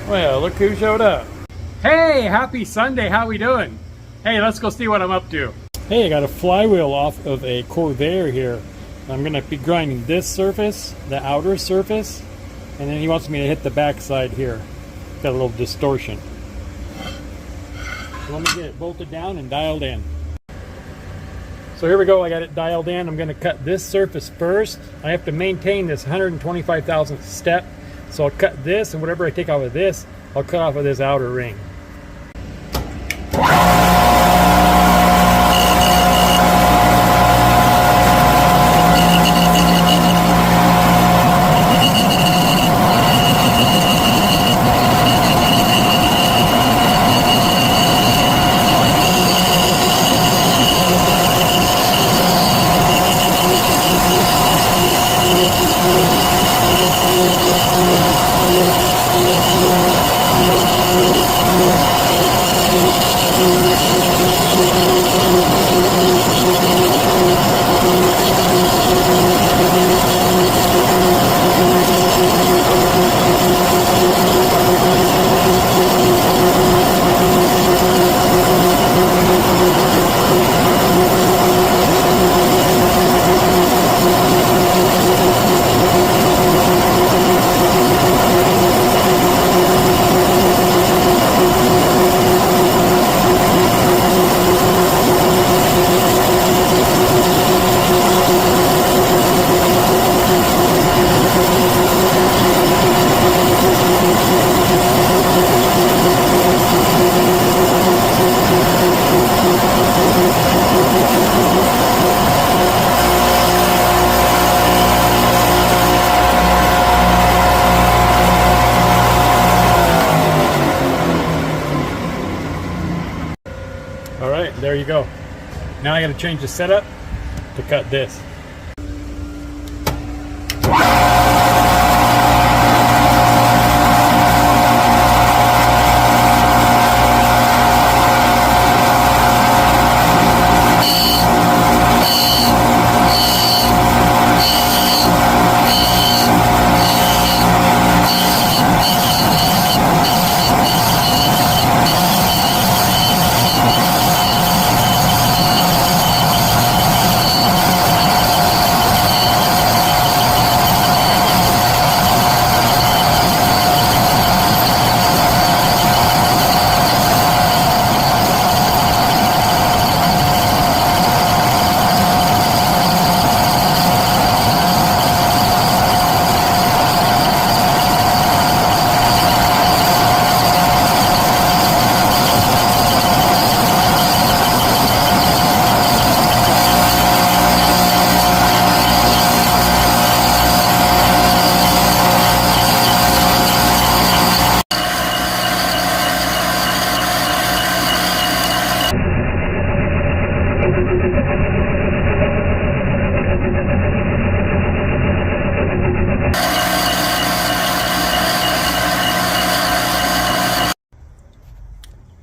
Well, look who showed up. Hey, happy Sunday, how we doing? Hey, let's go see what I'm up to. Hey, I got a flywheel off of a Corvair here. I'm going to be grinding this surface, the outer surface, and then he wants me to hit the back side here. Got a little distortion. So let me get it bolted down and dialed in. So here we go, I got it dialed in. I'm going to cut this surface first. I have to maintain this 125,000th step. So I'll cut this, and whatever I take off of this, I'll cut off of this outer ring. Alright, there you go. Now I got to change the setup to cut this.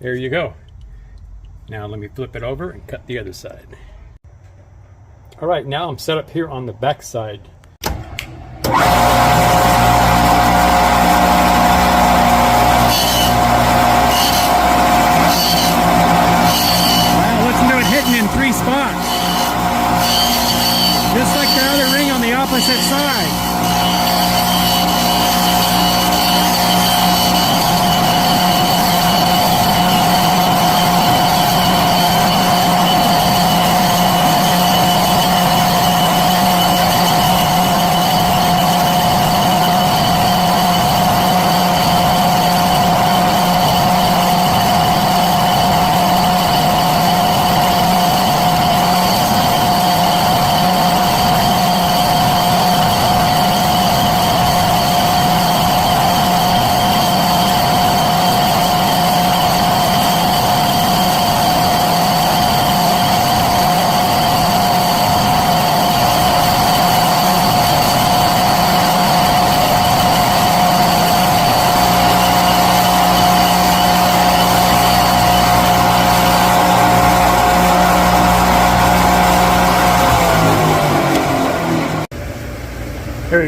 There you go. Now let me flip it over and cut the other side. All right, now I'm set up here on the back side. Well, listen to it hitting in 3 spots. Just like the other ring on the opposite side.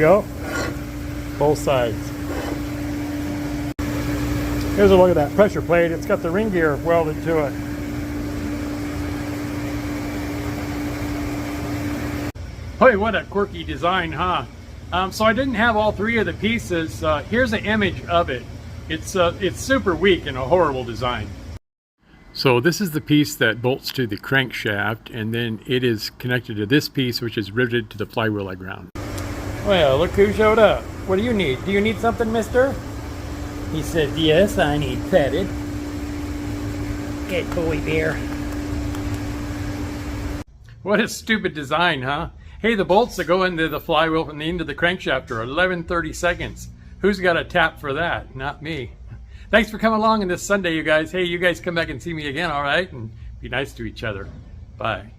go. Both sides. Here's a look at that pressure plate. It's got the ring gear welded to it. Boy, what a quirky design, huh? So I didn't have all three of the pieces. Here's an image of it. It's super weak and a horrible design. So this is the piece that bolts to the crankshaft, and then it is connected to this piece, which is riveted to the flywheel I ground. Well, look who showed up. What do you need? Do you need something, mister? He said, yes, I need petted. Good boy, bear. What a stupid design, huh? Hey, the bolts that go into the flywheel from the end of the crankshaft are 11/32. Who's got a tap for that? Not me. Thanks for coming along on this Sunday, you guys. Hey, you guys come back and see me again, all right? And be nice to each other. Bye.